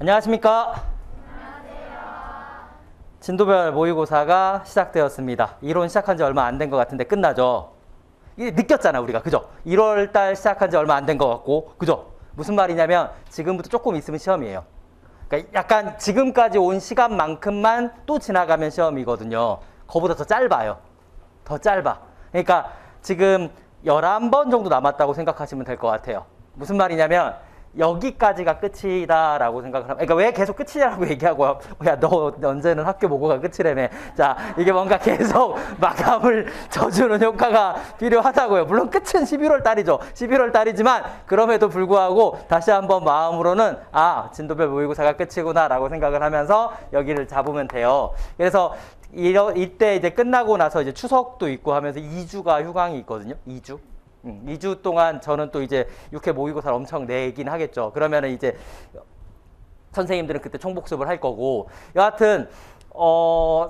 안녕하십니까? 진도별 모의고사가 시작되었습니다. 이론 시작한 지 얼마 안 된 것 같은데 끝나죠? 이게 느꼈잖아, 우리가. 그죠? 1월달 시작한 지 얼마 안 된 것 같고. 그죠? 무슨 말이냐면 지금부터 조금 있으면 시험이에요. 그러니까 약간 지금까지 온 시간만큼만 또 지나가면 시험이거든요. 그거보다 더 짧아요. 더 짧아. 그러니까 지금 11번 정도 남았다고 생각하시면 될 것 같아요. 무슨 말이냐면 여기까지가 끝이다라고 생각을 하면, 그러니까 왜 계속 끝이냐고 얘기하고, 야, 너 언제는 학교 모고가 끝이라며. 자, 이게 뭔가 계속 마감을 져주는 효과가 필요하다고요. 물론 끝은 11월 달이죠. 11월 달이지만, 그럼에도 불구하고 다시 한번 마음으로는, 아, 진도별 모의고사가 끝이구나라고 생각을 하면서 여기를 잡으면 돼요. 그래서 이때 이제 끝나고 나서 이제 추석도 있고 하면서 2주가 휴강이 있거든요. 2주. 2주 동안 저는 또 이제 6회 모의고사를 엄청 내긴 하겠죠. 그러면은 이제 선생님들은 그때 총복습을 할 거고. 여하튼,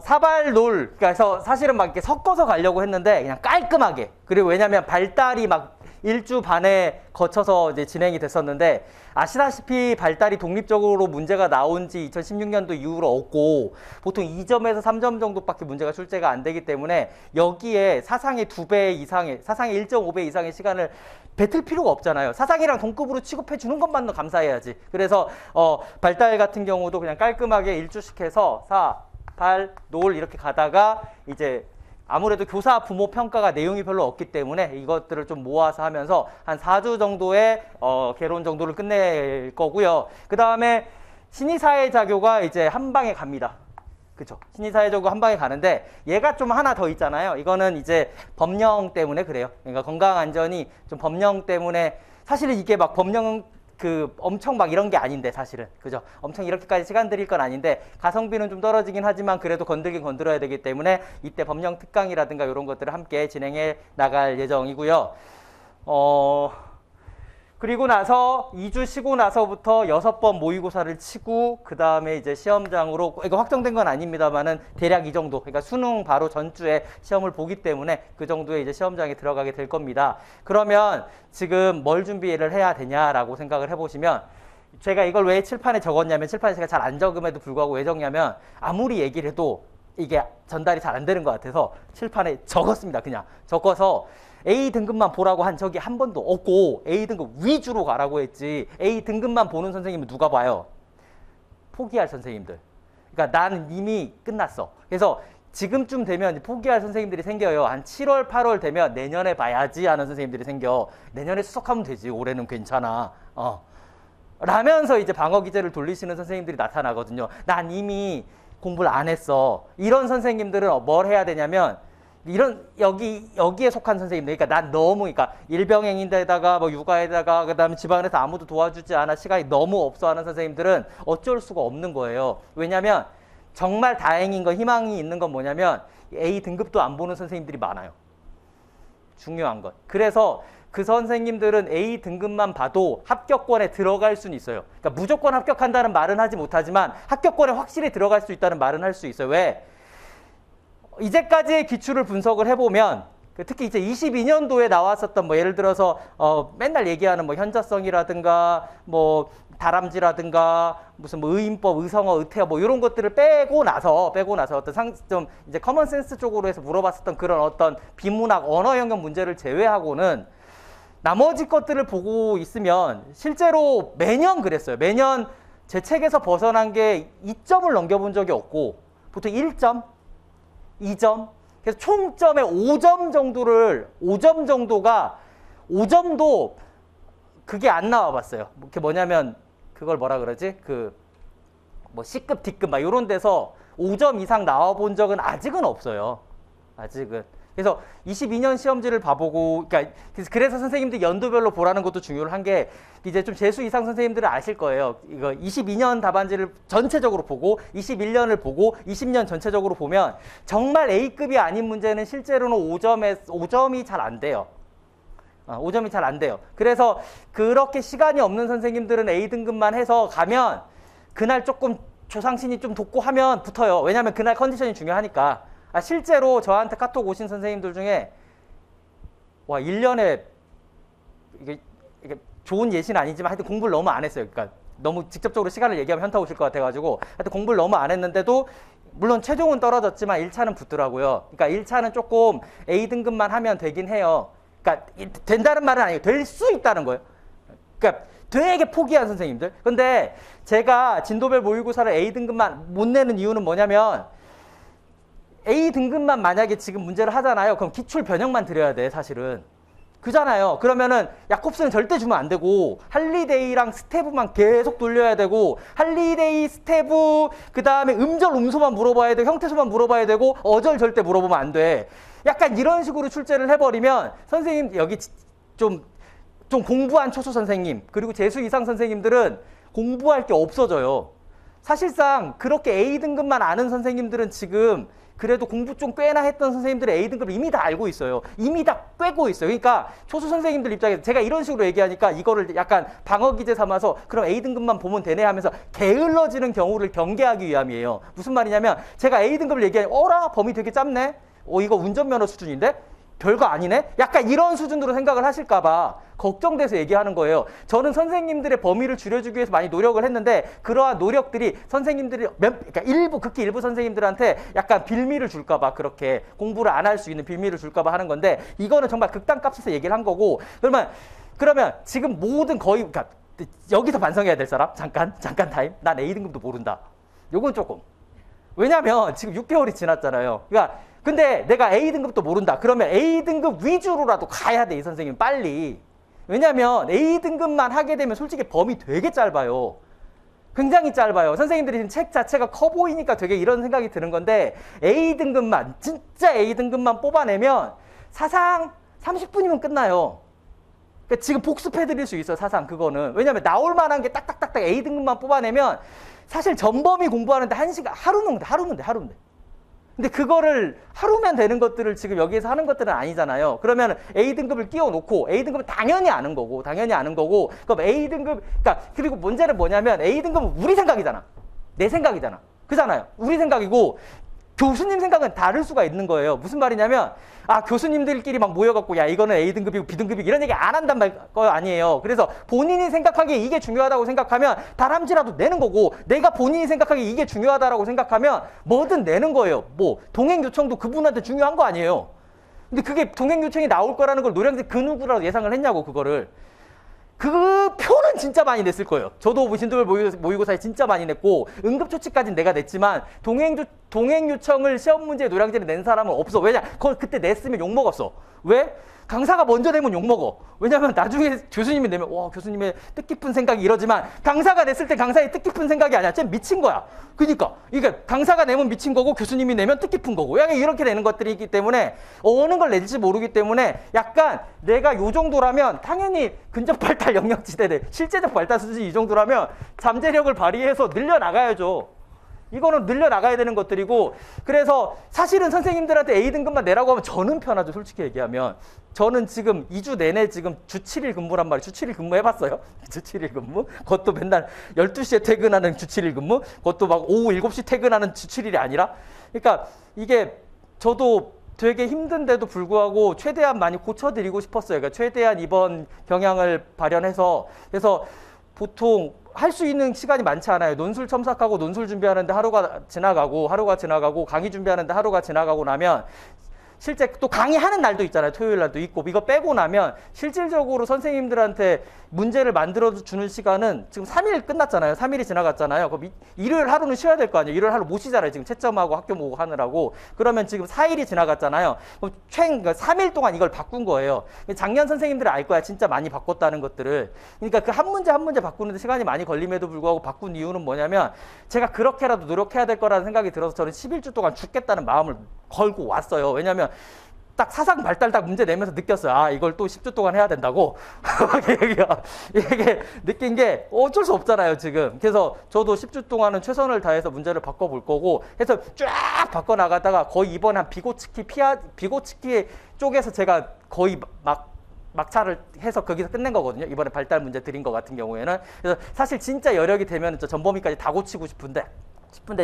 사발놀. 그래서 사실은 막 이렇게 섞어서 가려고 했는데 그냥 깔끔하게. 그리고 왜냐면 발달이 막 1주 반에 거쳐서 이제 진행이 됐었는데, 아시다시피 발달이 독립적으로 문제가 나온 지 2016년도 이후로 없고 보통 2점에서 3점 정도밖에 문제가 출제가 안 되기 때문에 여기에 사상의 2배 이상의, 사상의 1.5배 이상의 시간을 뱉을 필요가 없잖아요. 사상이랑 동급으로 취급해 주는 것만 감사해야지. 그래서 발달 같은 경우도 그냥 깔끔하게 1주씩 해서 사, 발, 놀 이렇게 가다가 이제 아무래도 교사 부모 평가가 내용이 별로 없기 때문에 이것들을 좀 모아서 하면서 한 4주 정도의 개론 정도를 끝낼 거고요. 그 다음에 신의사회자교가 이제 한 방에 갑니다. 그쵸? 신의사회자교 한 방에 가는데 얘가 좀 하나 더 있잖아요. 이거는 이제 법령 때문에 그래요. 그러니까 건강안전이 좀 법령 때문에, 사실은 이게 막 법령 엄청 막 이런 게 아닌데, 사실은. 그죠? 엄청 이렇게까지 시간 들일 건 아닌데, 가성비는 좀 떨어지긴 하지만 그래도 건들긴 건드려야 되기 때문에 이때 법령 특강이라든가 이런 것들을 함께 진행해 나갈 예정이고요. 그리고 나서 2주 쉬고 나서부터 6번 모의고사를 치고, 그 다음에 이제 시험장으로, 이거 확정된 건 아닙니다만은 대략 이 정도, 그러니까 수능 바로 전주에 시험을 보기 때문에 그 정도의 이제 시험장에 들어가게 될 겁니다. 그러면 지금 뭘 준비를 해야 되냐라고 생각을 해보시면, 제가 이걸 왜 칠판에 적었냐면, 칠판에 제가 잘 안 적음에도 불구하고 왜 적냐면, 아무리 얘기를 해도 이게 전달이 잘 안 되는 것 같아서 칠판에 적었습니다. 그냥 적어서 A 등급만 보라고 한 적이 한 번도 없고 A 등급 위주로 가라고 했지, A 등급만 보는 선생님은 누가 봐요? 포기할 선생님들. 그러니까 나는 이미 끝났어. 그래서 지금쯤 되면 포기할 선생님들이 생겨요. 한 7월, 8월 되면 내년에 봐야지 하는 선생님들이 생겨. 내년에 수석하면 되지. 올해는 괜찮아. 라면서 이제 방어 기제를 돌리시는 선생님들이 나타나거든요. 난 이미 공부를 안 했어. 이런 선생님들은 뭘 해야 되냐면, 여기에 속한 선생님들, 그러니까 난 너무, 그러니까 일병행인데다가 뭐 육아에다가 그다음에 집안에서 아무도 도와주지 않아 시간이 너무 없어 하는 선생님들은 어쩔 수가 없는 거예요. 왜냐면 정말 다행인 거, 희망이 있는 건 뭐냐면 A 등급도 안 보는 선생님들이 많아요. 중요한 건. 그래서 그 선생님들은 A 등급만 봐도 합격권에 들어갈 수는 있어요. 그러니까 무조건 합격한다는 말은 하지 못하지만 합격권에 확실히 들어갈 수 있다는 말은 할 수 있어요. 왜? 이제까지의 기출을 분석을 해보면, 특히 이제 22년도에 나왔었던 뭐 예를 들어서 맨날 얘기하는 뭐 현저성이라든가 뭐 다람쥐라든가 무슨 뭐 의인법, 의성어, 의태어 뭐 이런 것들을 빼고 나서 어떤 좀 이제 커먼 센스 쪽으로 해서 물어봤었던 그런 어떤 비문학 언어 영역 문제를 제외하고는 나머지 것들을 보고 있으면 실제로 매년 그랬어요. 매년 제 책에서 벗어난 게 2점을 넘겨본 적이 없고 보통 1점, 2점, 그래서 총점의 5점 정도가 5점도 그게 안 나와봤어요. 그게 뭐냐면 그걸 뭐라 그러지? 뭐 C급, D급 막 이런 데서 5점 이상 나와본 적은 아직은 없어요. 아직은. 그래서 22년 시험지를 봐보고, 그래서 선생님들 연도별로 보라는 것도 중요한 게, 이제 좀 재수 이상 선생님들은 아실 거예요. 이거 22년 답안지를 전체적으로 보고, 21년을 보고, 20년 전체적으로 보면, 정말 A급이 아닌 문제는 실제로는 5점이 잘 안 돼요. 5점이 잘 안 돼요. 그래서 그렇게 시간이 없는 선생님들은 A 등급만 해서 가면, 그날 조금 조상신이 좀 돋고 하면 붙어요. 왜냐면 그날 컨디션이 중요하니까. 실제로 저한테 카톡 오신 선생님들 중에 1년에 이게 좋은 예시는 아니지만 하여튼 공부를 너무 안 했어요. 그러니까 너무 직접적으로 시간을 얘기하면 현타 오실 것 같아가지고 하여튼 공부를 너무 안 했는데도 물론 최종은 떨어졌지만 1차는 붙더라고요. 그러니까 1차는 조금 A등급만 하면 되긴 해요. 그러니까 된다는 말은 아니에요. 될 수 있다는 거예요. 그러니까 되게 포기한 선생님들. 근데 제가 진도별 모의고사를 A등급만 못 내는 이유는 뭐냐면 A등급만 만약에 지금 문제를 하잖아요. 그럼 기출 변형만 드려야 돼, 사실은. 그잖아요. 그러면은 야콥스는 절대 주면 안 되고 할리데이랑 스테브만 계속 돌려야 되고 할리데이, 스테브 그다음에 음절, 음소만 물어봐야 되고 형태소만 물어봐야 되고 어절 절대 물어보면 안 돼. 약간 이런 식으로 출제를 해버리면 선생님 여기 좀 공부한 초수 선생님 그리고 재수 이상 선생님들은 공부할 게 없어져요. 사실상 그렇게 A등급만 아는 선생님들은 지금 그래도 공부 좀 꽤나 했던 선생님들의 A등급을 이미 다 알고 있어요. 이미 다 꿰고 있어요. 그러니까 초수 선생님들 입장에서 제가 이런 식으로 얘기하니까 이거를 약간 방어 기제 삼아서 그럼 A등급만 보면 되네 하면서 게을러지는 경우를 경계하기 위함이에요. 무슨 말이냐면 제가 A등급을 얘기하니 어라? 범위 되게 짧네? 이거 운전면허 수준인데? 별거 아니네? 약간 이런 수준으로 생각을 하실까봐 걱정돼서 얘기하는 거예요. 저는 선생님들의 범위를 줄여주기 위해서 많이 노력을 했는데 그러한 노력들이 선생님들이 그러니까 극히 일부 선생님들한테 약간 빌미를 줄까봐 그렇게 공부를 안 할 수 있는 빌미를 줄까봐 하는 건데 이거는 정말 극단값에서 얘기를 한 거고 그러면 지금 모든 거의 그러니까 여기서 반성해야 될 사람? 잠깐 타임. 난 A등급도 모른다. 요건 조금. 왜냐면 지금 6개월이 지났잖아요. 그러니까 근데 내가 A등급도 모른다. 그러면 A등급 위주로라도 가야 돼, 이 선생님 빨리. 왜냐면 A등급만 하게 되면 솔직히 범위 되게 짧아요. 굉장히 짧아요. 선생님들이 지금 책 자체가 커 보이니까 되게 이런 생각이 드는 건데 A등급만, 진짜 A등급만 뽑아내면 사상 30분이면 끝나요. 그러니까 지금 복습해드릴 수 있어요, 사상 그거는. 왜냐면 나올 만한 게 딱딱딱딱 A등급만 뽑아내면 사실 전범위 공부하는데 1시간, 하루면 돼. 근데 그거를 하루면 되는 것들을 지금 여기에서 하는 것들은 아니잖아요. 그러면 A등급을 끼워놓고 A등급은 당연히 아는 거고 그럼 A등급 그러니까 그리고 문제는 뭐냐면 A등급은 우리 생각이잖아. 내 생각이잖아. 그잖아요. 우리 생각이고 교수님 생각은 다를 수가 있는 거예요. 무슨 말이냐면 교수님들끼리 막 모여갖고 야 이거는 A등급이고 B등급이고 이런 얘기 안 한단 거 아니에요. 그래서 본인이 생각하기에 이게 중요하다고 생각하면 다람쥐라도 내는 거고 내가 본인이 생각하기에 이게 중요하다고 생각하면 뭐든 내는 거예요. 뭐 동행 요청도 그분한테 중요한 거 아니에요. 근데 그게 동행 요청이 나올 거라는 걸 노량진 그 누구라도 예상을 했냐고 그거를. 그 표는 진짜 많이 냈을 거예요. 저도 진도별 모의고사에 진짜 많이 냈고 응급처치까지는 내가 냈지만 동행 요청을 시험 문제에 노량진에 낸 사람은 없어. 왜냐? 그걸 그때 냈으면 욕먹었어. 왜? 강사가 먼저 내면 욕먹어. 왜냐면 나중에 교수님이 내면 와 교수님의 뜻깊은 생각이 이러지만 강사가 냈을 때 강사의 뜻깊은 생각이 아니야. 쟤 미친 거야. 그러니까 이게 강사가 내면 미친 거고 교수님이 내면 뜻깊은 거고 약간 이렇게 되는 것들이 있기 때문에 어느 걸 낼지 모르기 때문에 약간 내가 요 정도라면 당연히 근접 발달 영역지대를 실제적 발달 수준이 이 정도라면 잠재력을 발휘해서 늘려나가야죠. 이거는 늘려나가야 되는 것들이고 그래서 사실은 선생님들한테 A등급만 내라고 하면 저는 편하죠. 솔직히 얘기하면. 저는 지금 2주 내내 지금 주 7일 근무란 말이에요. 주 7일 근무 해봤어요? 주 7일 근무? 그것도 맨날 12시에 퇴근하는 주 7일 근무? 그것도 막 오후 7시 퇴근하는 주 7일이 아니라? 그러니까 이게 저도 되게 힘든데도 불구하고 최대한 많이 고쳐드리고 싶었어요. 그러니까 최대한 이번 경향을 발현해서 그래서 보통 할 수 있는 시간이 많지 않아요. 논술 첨삭하고 논술 준비하는데 하루가 지나가고 강의 준비하는데 하루가 지나가고 나면 실제 또 강의하는 날도 있잖아요. 토요일 날도 있고 이거 빼고 나면 실질적으로 선생님들한테 문제를 만들어주는 시간은 지금 3일 끝났잖아요. 3일이 지나갔잖아요. 그럼 일요일 하루는 쉬어야 될 거 아니에요. 일요일 하루 못 쉬잖아요. 지금 채점하고 학교 모고 하느라고. 그러면 지금 4일이 지나갔잖아요. 그럼 3일 동안 이걸 바꾼 거예요. 작년 선생님들은 알 거야. 진짜 많이 바꿨다는 것들을. 그러니까 그 한 문제 바꾸는데 시간이 많이 걸림에도 불구하고 바꾼 이유는 뭐냐면 제가 그렇게라도 노력해야 될 거라는 생각이 들어서 저는 11주 동안 죽겠다는 마음을 걸고 왔어요. 왜냐면 딱 사상 발달 딱 문제 내면서 느꼈어요. 이걸 또 10주 동안 해야 된다고. 이게 느낀 게 어쩔 수 없잖아요, 지금. 그래서 저도 10주 동안은 최선을 다해서 문제를 바꿔볼 거고 해서 쫙 바꿔나가다가 거의 이번에 한 비고치키 쪽에서 제가 거의 막차를 해서 거기서 끝낸 거거든요. 이번에 발달 문제 드린 것 같은 경우에는. 그래서 사실 진짜 여력이 되면 저 전범위까지 다 고치고 싶은데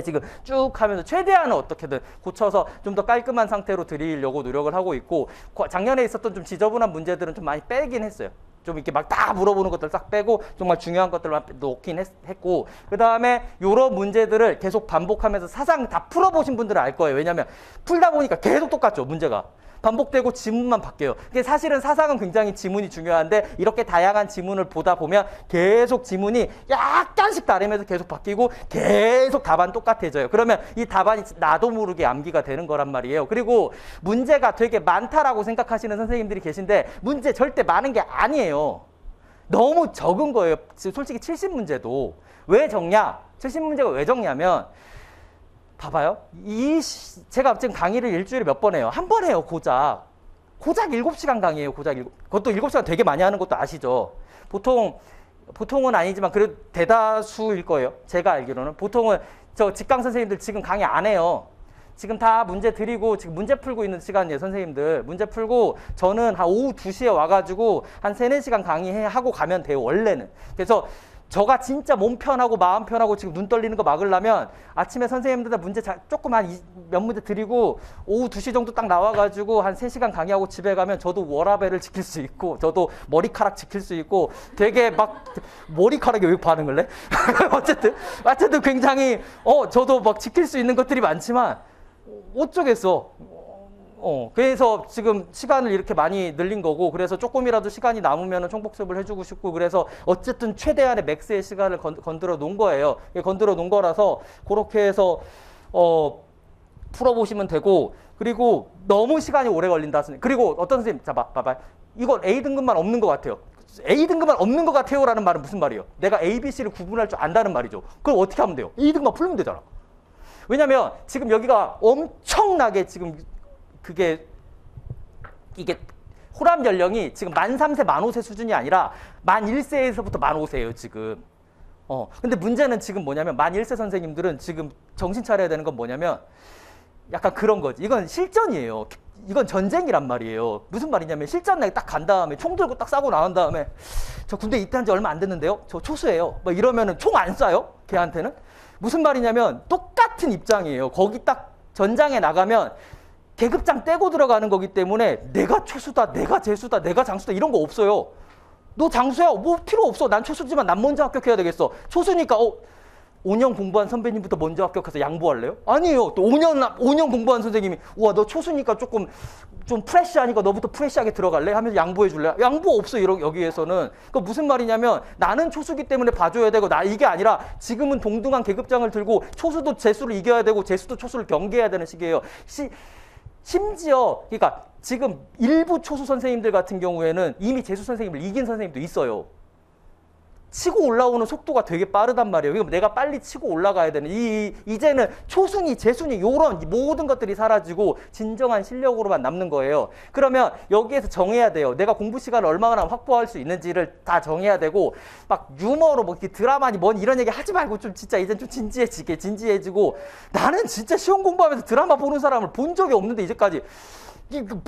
지금 쭉 하면서 최대한은 어떻게든 고쳐서 좀 더 깔끔한 상태로 드리려고 노력을 하고 있고 작년에 있었던 좀 지저분한 문제들은 좀 많이 빼긴 했어요. 좀 이렇게 막 다 물어보는 것들 싹 빼고 정말 중요한 것들만 놓긴 했고, 그 다음에 요런 문제들을 계속 반복하면서 사상 다 풀어보신 분들은 알 거예요. 왜냐면 풀다 보니까 계속 똑같죠, 문제가. 반복되고 지문만 바뀌어요. 근데 사실은 사상은 굉장히 지문이 중요한데 이렇게 다양한 지문을 보다 보면 계속 지문이 약간씩 다르면서 계속 바뀌고 계속 답안 똑같아져요. 그러면 이 답안이 나도 모르게 암기가 되는 거란 말이에요. 그리고 문제가 되게 많다라고 생각하시는 선생님들이 계신데 문제 절대 많은 게 아니에요. 너무 적은 거예요. 솔직히 70문제도. 왜 적냐? 70문제가 왜 적냐면 봐봐요. 제가 지금 강의를 일주일에 몇 번 해요? 한 번 해요, 고작. 고작 7시간 강의예요, 고작 그것도 7시간 되게 많이 하는 것도 아시죠? 보통은 아니지만 그래도 대다수일 거예요. 제가 알기로는. 보통은 저 직강 선생님들 지금 강의 안 해요. 지금 다 문제 드리고 지금 문제 풀고 있는 시간이에요, 선생님들. 문제 풀고 저는 한 오후 2시에 와가지고 한 3, 4시간 강의하고 가면 돼요, 원래는. 그래서 저가 진짜 몸 편하고 마음 편하고 지금 눈 떨리는 거 막으려면 아침에 선생님들 문제 조금 몇 문제 드리고 오후 2시 정도 딱 나와가지고 한 3시간 강의하고 집에 가면 저도 워라밸을 지킬 수 있고 저도 머리카락 지킬 수 있고 되게 막 머리카락에 왜 반응을 해? 어쨌든 굉장히 저도 막 지킬 수 있는 것들이 많지만 어쩌겠어. 그래서 지금 시간을 이렇게 많이 늘린 거고, 그래서 조금이라도 시간이 남으면 총복습을 해주고 싶고, 그래서 어쨌든 최대한의 맥스의 시간을 건드려 놓은 거예요. 건드려 놓은 거라서 그렇게 해서 풀어보시면 되고, 그리고 너무 시간이 오래 걸린다. 그리고 어떤 선생님, 자, 봐봐. 이건 A등급만 없는 것 같아요. A등급만 없는 것 같아요 라는 말은 무슨 말이에요? 내가 A, B, C를 구분할 줄 안다는 말이죠. 그럼 어떻게 하면 돼요? A등급만 풀면 되잖아. 왜냐면 지금 여기가 엄청나게 지금 이게 호람 연령이 지금 만 3세, 만 5세 수준이 아니라 만 1세에서부터 만 5세예요, 지금. 근데 문제는 지금 뭐냐면 만 1세 선생님들은 지금 정신 차려야 되는 건 뭐냐면 약간 그런 거지. 이건 실전이에요. 이건 전쟁이란 말이에요. 무슨 말이냐면 실전 날 딱 간 다음에 총 들고 딱 싸고 나온 다음에 저 군대 입대한 지 얼마 안 됐는데요? 저 초수예요. 막 이러면은 총 안 쏴요? 걔한테는? 무슨 말이냐면 똑같은 입장이에요. 거기 딱 전장에 나가면 계급장 떼고 들어가는 거기 때문에 내가 초수다, 내가 재수다, 내가 장수다 이런 거 없어요. 너 장수야? 뭐 필요 없어. 난 초수지만 난 먼저 합격해야 되겠어. 초수니까 5년 공부한 선배님부터 먼저 합격해서 양보할래요? 아니에요. 또 5년 공부한 선생님이 우와 너 초수니까 조금 좀 프레시하니까 너부터 프레시하게 들어갈래? 하면서 양보해 줄래? 양보 없어 여기에서는. 그러니까 무슨 말이냐면 나는 초수기 때문에 봐줘야 되고 이게 아니라 지금은 동등한 계급장을 들고 초수도 재수를 이겨야 되고 재수도 초수를 경계해야 되는 시기예요. 심지어 그러니까 지금 일부 초수 선생님들 같은 경우에는 이미 재수 선생님을 이긴 선생님도 있어요. 치고 올라오는 속도가 되게 빠르단 말이에요. 그러니까 내가 빨리 치고 올라가야 되는 이제는 초순위, 재순위 이런 모든 것들이 사라지고 진정한 실력으로만 남는 거예요. 그러면 여기에서 정해야 돼요. 내가 공부 시간을 얼마나 확보할 수 있는지를 다 정해야 되고 막 유머로 뭐 드라마니 뭔 이런 얘기 하지 말고 좀 진짜 이제 좀 진지해지고 나는 진짜 시험 공부하면서 드라마 보는 사람을 본 적이 없는데 이제까지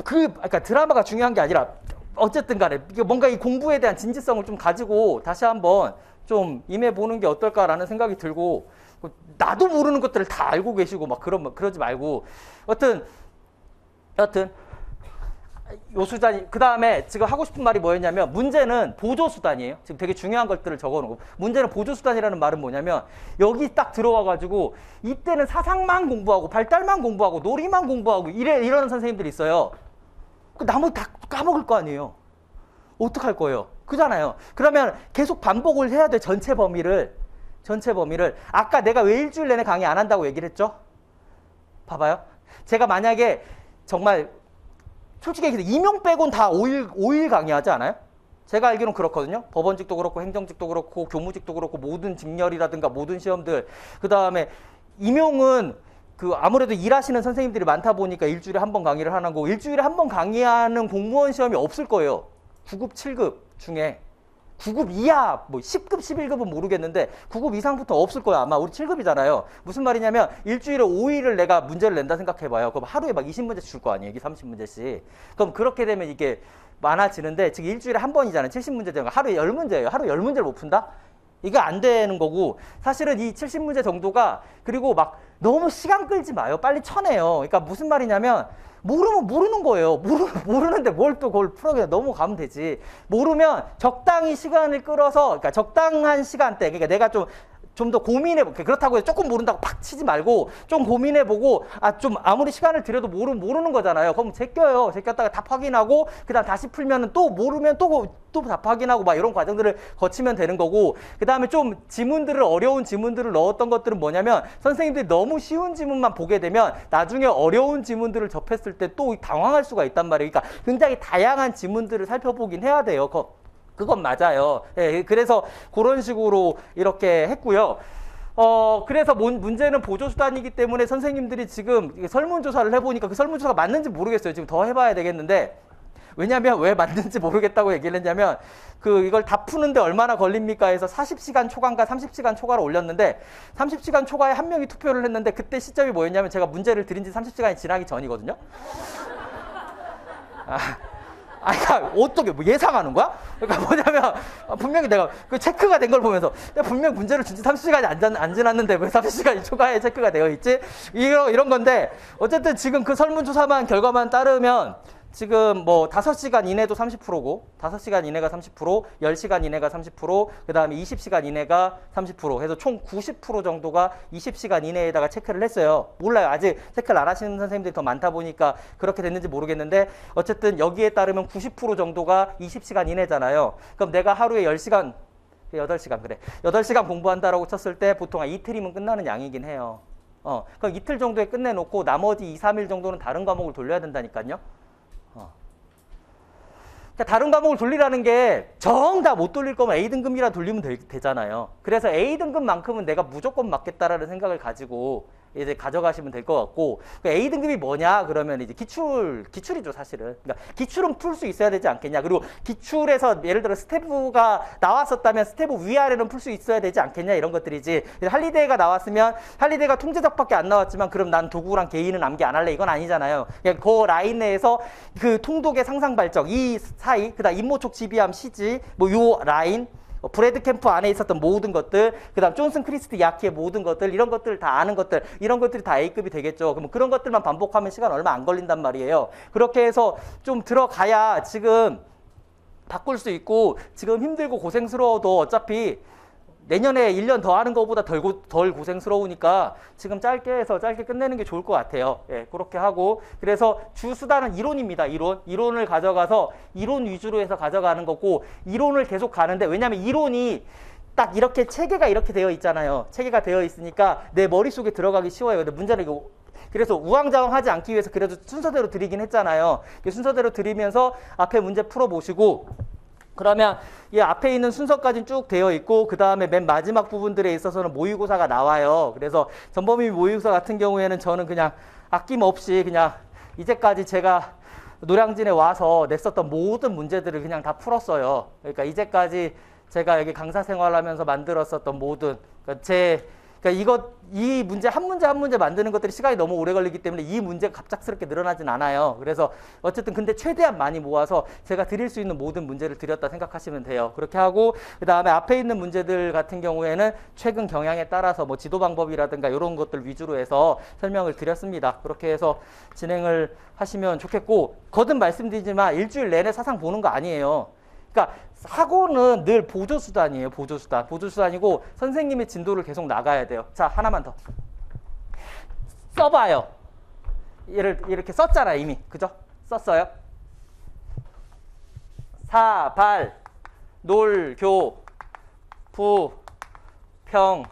그러니까 드라마가 중요한 게 아니라 어쨌든 간에 뭔가 이 공부에 대한 진지성을 좀 가지고 다시 한번 좀 임해보는 게 어떨까라는 생각이 들고 나도 모르는 것들을 다 알고 계시고 막 그러지 말고 여튼 요수단이 그 다음에 지금 하고 싶은 말이 뭐였냐면 문제는 보조수단이에요. 지금 되게 중요한 것들을 적어놓고 문제는 보조수단이라는 말은 뭐냐면 여기 딱 들어와가지고 이때는 사상만 공부하고 발달만 공부하고 놀이만 공부하고 이러는 선생님들이 있어요. 나머지 다 까먹을 거 아니에요. 어떡할 거예요? 그잖아요. 그러면 계속 반복을 해야 돼. 전체 범위를. 아까 내가 왜 일주일 내내 강의 안 한다고 얘기를 했죠? 봐봐요. 제가 만약에 정말 솔직히 얘기해서 임용 빼곤 다 5일 강의하지 않아요? 제가 알기로는 그렇거든요. 법원직도 그렇고 행정직도 그렇고 교무직도 그렇고 모든 직렬이라든가 모든 시험들. 그 다음에 임용은 아무래도 일하시는 선생님들이 많다 보니까 일주일에 한 번 강의를 하는 거고 일주일에 한 번 강의하는 공무원 시험이 없을 거예요. 9급, 7급 중에 9급 이하, 뭐 10급, 11급은 모르겠는데 9급 이상부터 없을 거야. 아마 우리 7급이잖아요. 무슨 말이냐면 일주일에 5일을 내가 문제를 낸다 생각해봐요. 그럼 하루에 막 20문제씩 줄 거 아니에요. 30문제씩. 그럼 그렇게 되면 이게 많아지는데 지금 일주일에 한 번이잖아요. 70문제 되는 거 하루에 10문제예요. 하루에 10문제를 못 푼다? 이게 안 되는 거고 사실은 이 70문제 정도가 그리고 막 너무 시간 끌지 마요. 빨리 쳐내요. 그러니까 무슨 말이냐면 모르면 모르는 거예요. 모르는데 뭘 또 그걸 풀어 그냥 넘어가면 되지. 모르면 적당히 시간을 끌어서 그러니까 적당한 시간대 그러니까 내가 좀 더 고민해볼게. 그렇다고 해서 조금 모른다고 팍 치지 말고 좀 고민해보고 좀 아무리 시간을 들여도 모르는 거잖아요. 그럼 제껴요. 제꼈다가 답 확인하고 그 다음 다시 풀면 또 모르면 또 답 확인하고 막 이런 과정들을 거치면 되는 거고 그 다음에 좀 지문들을 어려운 지문들을 넣었던 것들은 뭐냐면 선생님들이 너무 쉬운 지문만 보게 되면 나중에 어려운 지문들을 접했을 때 또 당황할 수가 있단 말이에요. 그러니까 굉장히 다양한 지문들을 살펴보긴 해야 돼요. 그건 맞아요. 예, 그래서 그런 식으로 이렇게 했고요. 그래서 문제는 보조수단이기 때문에 선생님들이 지금 설문조사를 해보니까 그 설문조사가 맞는지 모르겠어요. 지금 더 해봐야 되겠는데 왜냐면 왜 맞는지 모르겠다고 얘기를 했냐면 이걸 다 푸는데 얼마나 걸립니까 해서 40시간 초과인가 30시간 초과를 올렸는데 30시간 초과에 한 명이 투표를 했는데 그때 시점이 뭐였냐면 제가 문제를 드린 지 30시간이 지나기 전이거든요. 그러니까 어떻게 뭐 예상하는 거야? 그러니까 뭐냐면 분명히 내가 그 체크가 된 걸 보면서 내가 분명 문제를 준 지 30시간이 안 지났는데 왜 30시간이 초과에 체크가 되어 있지? 이런 건데 어쨌든 지금 그 설문조사만 결과만 따르면 지금 뭐 5시간 이내도 30%고 5시간 이내가 30%, 10시간 이내가 30%, 그 다음에 20시간 이내가 30% 해서 총 90% 정도가 20시간 이내에다가 체크를 했어요. 몰라요. 아직 체크를 안 하시는 선생님들이 더 많다 보니까 그렇게 됐는지 모르겠는데 어쨌든 여기에 따르면 90% 정도가 20시간 이내잖아요. 그럼 내가 하루에 10시간, 8시간 그래. 8시간 공부한다라고 쳤을 때 보통 이틀이면 끝나는 양이긴 해요. 그럼 이틀 정도에 끝내놓고 나머지 2, 3일 정도는 다른 과목을 돌려야 된다니까요. 그러니까 다른 과목을 돌리라는 게 정 다 못 돌릴 거면 A등급이라 돌리면 되잖아요. 그래서 A등급만큼은 내가 무조건 맞겠다라는 생각을 가지고 이제 가져가시면 될 것 같고 A등급이 뭐냐 그러면 이제 기출이죠 사실은. 그러니까 기출은 풀 수 있어야 되지 않겠냐. 그리고 기출에서 예를 들어 스태프가 나왔었다면 스태프 위아래는 풀 수 있어야 되지 않겠냐 이런 것들이지. 할리데이가 나왔으면 할리데이가 통제적밖에 안 나왔지만 그럼 난 도구랑 개인은 암기 안 할래 이건 아니잖아요. 그냥 그 라인 내에서 그 통독의 상상 발적 이 사이 그다음 인모촉 지비암 시지 뭐 요 라인 브래드 캠프 안에 있었던 모든 것들, 그 다음 존슨 크리스트 야키의 모든 것들, 이런 것들 다 아는 것들, 이런 것들이 다 A급이 되겠죠. 그럼 그런 것들만 반복하면 시간 얼마 안 걸린단 말이에요. 그렇게 해서 좀 들어가야 지금 바꿀 수 있고 지금 힘들고 고생스러워도 어차피 내년에 1년 더 하는 것보다 덜 고생스러우니까 지금 짧게 해서 짧게 끝내는 게 좋을 것 같아요. 예, 그렇게 하고 그래서 주 수단은 이론입니다. 이론을 가져가서 이론 위주로 해서 가져가는 거고 이론을 계속 가는데 왜냐하면 이론이 딱 이렇게 체계가 이렇게 되어 있잖아요. 체계가 되어 있으니까 내 머릿속에 들어가기 쉬워요. 근데 문제는 이거 그래서 우왕좌왕하지 않기 위해서 그래도 순서대로 드리긴 했잖아요. 순서대로 드리면서 앞에 문제 풀어보시고 그러면 이 앞에 있는 순서까지 쭉 되어 있고 그 다음에 맨 마지막 부분들에 있어서는 모의고사가 나와요. 그래서 전범위 모의고사 같은 경우에는 저는 그냥 아낌없이 그냥 이제까지 제가 노량진에 와서 냈었던 모든 문제들을 그냥 다 풀었어요. 그러니까 이제까지 제가 여기 강사 생활하면서 만들었었던 모든 그러니까 이 문제 한 문제 만드는 것들이 시간이 너무 오래 걸리기 때문에 이 문제가 갑작스럽게 늘어나진 않아요. 그래서 어쨌든 근데 최대한 많이 모아서 제가 드릴 수 있는 모든 문제를 드렸다 생각하시면 돼요. 그렇게 하고 그 다음에 앞에 있는 문제들 같은 경우에는 최근 경향에 따라서 뭐 지도 방법이라든가 이런 것들 위주로 해서 설명을 드렸습니다. 그렇게 해서 진행을 하시면 좋겠고 거듭 말씀드리지만 일주일 내내 사상 보는 거 아니에요. 그러니까 학원은 늘 보조수단이에요. 보조수단이고 선생님의 진도를 계속 나가야 돼요. 자, 하나만 더 써봐요. 이렇게 썼잖아 이미. 그죠? 썼어요. 사, 발, 놀, 교, 부, 평,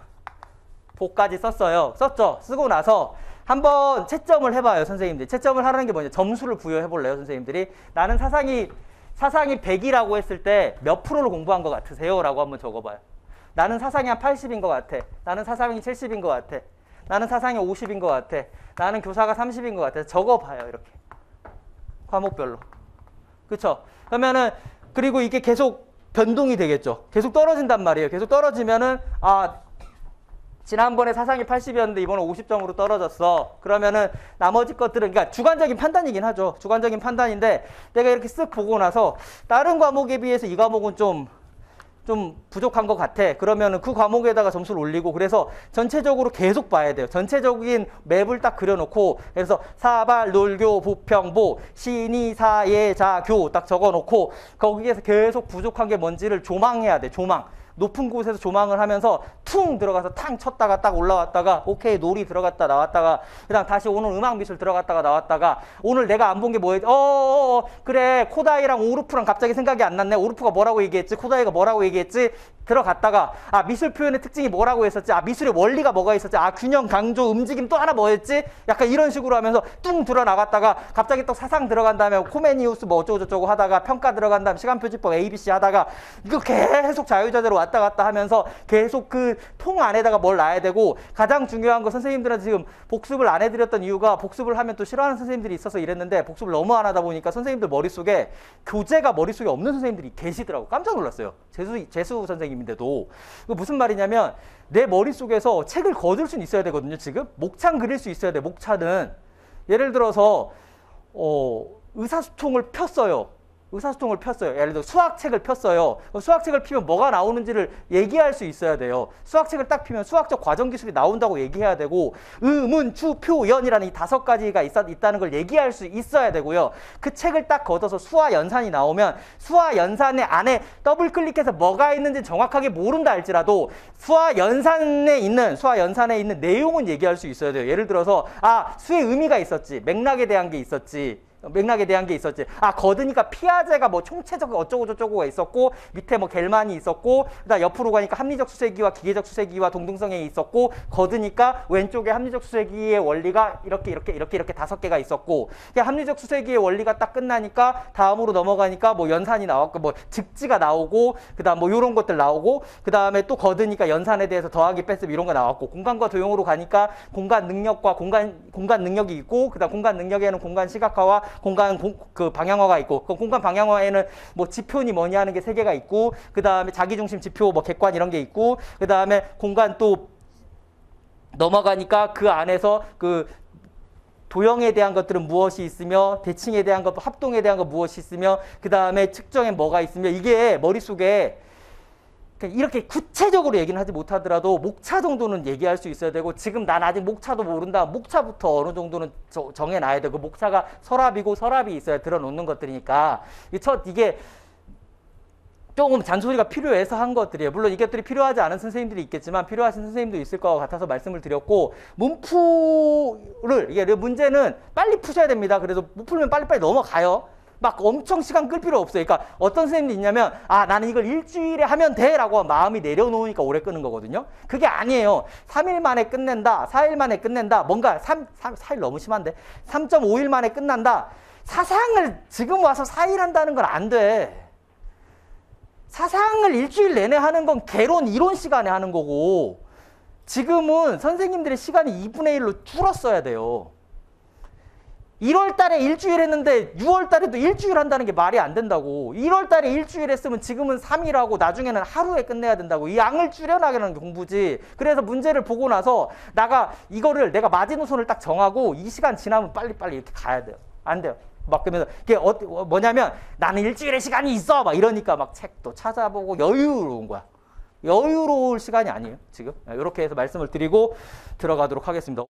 보까지 썼어요. 썼죠? 쓰고 나서 한번 채점을 해봐요. 선생님들. 채점을 하라는 게 뭐냐. 점수를 부여해볼래요. 선생님들이. 나는 사상이 100이라고 했을 때 몇 프로를 공부한 것 같으세요? 라고 한번 적어봐요. 나는 사상이 한 80인 것 같아. 나는 사상이 70인 것 같아. 나는 사상이 50인 것 같아. 나는 교사가 30인 것 같아. 적어봐요. 이렇게. 과목별로. 그쵸? 그러면은 그리고 이게 계속 변동이 되겠죠. 계속 떨어진단 말이에요. 계속 떨어지면은 지난번에 사상이 80이었는데 이번에 50점으로 떨어졌어. 그러면은 나머지 것들은 그러니까 주관적인 판단이긴 하죠. 주관적인 판단인데 내가 이렇게 쓱 보고 나서 다른 과목에 비해서 이 과목은 좀 좀 부족한 것 같아. 그러면은 그 과목에다가 점수를 올리고 그래서 전체적으로 계속 봐야 돼요. 전체적인 맵을 딱 그려놓고 그래서 사발, 놀교, 부평보, 신이, 사예, 자교 딱 적어놓고 거기에서 계속 부족한 게 뭔지를 조망해야 돼. 조망. 높은 곳에서 조망을 하면서 퉁 들어가서 탕 쳤다가 딱 올라왔다가 오케이 놀이 들어갔다 나왔다가 그다음 다시 오늘 음악 미술 들어갔다가 나왔다가 오늘 내가 안 본 게 뭐였지? 그래 코다이랑 오르프랑 갑자기 생각이 안 났네. 오르프가 뭐라고 얘기했지? 코다이가 뭐라고 얘기했지? 들어갔다가 아 미술 표현의 특징이 뭐라고 했었지? 아 미술의 원리가 뭐가 있었지? 아 균형, 강조, 움직임 또 하나 뭐였지? 약간 이런 식으로 하면서 뚱 들어 나갔다가 갑자기 또 사상 들어간 다음에 코메니우스 뭐 어쩌고 저쩌고 하다가 평가 들어간 다음에 시간표지법 ABC 하다가 이거 계속 자유자재로 왔다 갔다 하면서 계속 그 통 안에다가 뭘 놔야 되고 가장 중요한 거 선생님들한테 지금 복습을 안 해드렸던 이유가 복습을 하면 또 싫어하는 선생님들이 있어서 이랬는데 복습을 너무 안 하다 보니까 선생님들 머릿속에 교재가 머릿속에 없는 선생님들이 계시더라고. 깜짝 놀랐어요. 재수 선생님인데도. 무슨 말이냐면 내 머릿속에서 책을 거둘 수는 있어야 되거든요. 지금 목차는 그릴 수 있어야 돼. 목차는 예를 들어서 의사소통을 폈어요. 의사소통을 폈어요. 예를 들어 수학책을 폈어요. 수학책을 피면 뭐가 나오는지를 얘기할 수 있어야 돼요. 수학책을 딱 피면 수학적 과정기술이 나온다고 얘기해야 되고 문, 추, 표, 연이라는 이 5가지가 있다는 걸 얘기할 수 있어야 되고요. 그 책을 딱 걷어서 수와 연산이 나오면 수와 연산의 안에 더블 클릭해서 뭐가 있는지 정확하게 모른다 할지라도 수와 연산에 있는 내용은 얘기할 수 있어야 돼요. 예를 들어서 수의 의미가 있었지. 맥락에 대한 게 있었지. 거드니까 피아제가 뭐 총체적 어쩌고저쩌고가 있었고 밑에 뭐 겔만이 있었고 그다음 옆으로 가니까 합리적 수세기와 기계적 수세기와 동등성에 있었고 거드니까 왼쪽에 합리적 수세기의 원리가 이렇게 5개가 있었고 합리적 수세기의 원리가 딱 끝나니까 다음으로 넘어가니까 뭐 연산이 나왔고 뭐 직지가 나오고 그다음 뭐 이런 것들 나오고 그다음에 또 거드니까 연산에 대해서 더하기 뺐음 이런 거 나왔고 공간과 도형으로 가니까 공간 능력과 공간 능력이 있고 그다음 공간 능력에는 공간 시각화와 그 방향화가 있고 그 공간 방향화에는 뭐 지표니 뭐니 하는 게 3개가 있고 그 다음에 자기중심 지표 뭐 객관 이런 게 있고 그 다음에 공간 또 넘어가니까 그 안에서 그 도형에 대한 것들은 무엇이 있으며 대칭에 대한 것, 합동에 대한 것 무엇이 있으며 그 다음에 측정에 뭐가 있으며 이게 머릿속에 이렇게 구체적으로 얘기는 하지 못하더라도 목차 정도는 얘기할 수 있어야 되고 지금 난 아직 목차도 모른다. 목차부터 어느 정도는 정해놔야 되고 목차가 서랍이고 서랍이 있어야 들어놓는 것들이니까 이게 조금 잔소리가 필요해서 한 것들이에요. 물론 이것들이 필요하지 않은 선생님들이 있겠지만 필요하신 선생님도 있을 것 같아서 말씀을 드렸고 문풀을 이게 문제는 빨리 푸셔야 됩니다. 그래서 못 풀면 빨리빨리 넘어가요. 막 엄청 시간 끌 필요 없어요. 그러니까 어떤 선생님이 있냐면 나는 이걸 일주일에 하면 돼 라고 마음이 내려놓으니까 오래 끄는 거거든요. 그게 아니에요. 3일 만에 끝낸다. 4일 만에 끝낸다. 뭔가 4일 너무 심한데 3.5일 만에 끝난다. 사상을 지금 와서 4일 한다는 건 안 돼. 사상을 일주일 내내 하는 건 개론, 이론 시간에 하는 거고 지금은 선생님들의 시간이 2분의 1로 줄었어야 돼요. 1월 달에 일주일 했는데 6월 달에도 일주일 한다는 게 말이 안 된다고. 1월 달에 일주일 했으면 지금은 3일 하고 나중에는 하루에 끝내야 된다고. 이 양을 줄여나가는 게 공부지. 그래서 문제를 보고 나서 이거를 내가 마지노선을 딱 정하고 이 시간 지나면 빨리빨리 이렇게 가야 돼요. 안 돼요. 막 그러면서 이게 뭐냐면 나는 일주일에 시간이 있어 막 이러니까 막 책도 찾아보고 여유로운 거야. 여유로울 시간이 아니에요 지금. 이렇게 해서 말씀을 드리고 들어가도록 하겠습니다.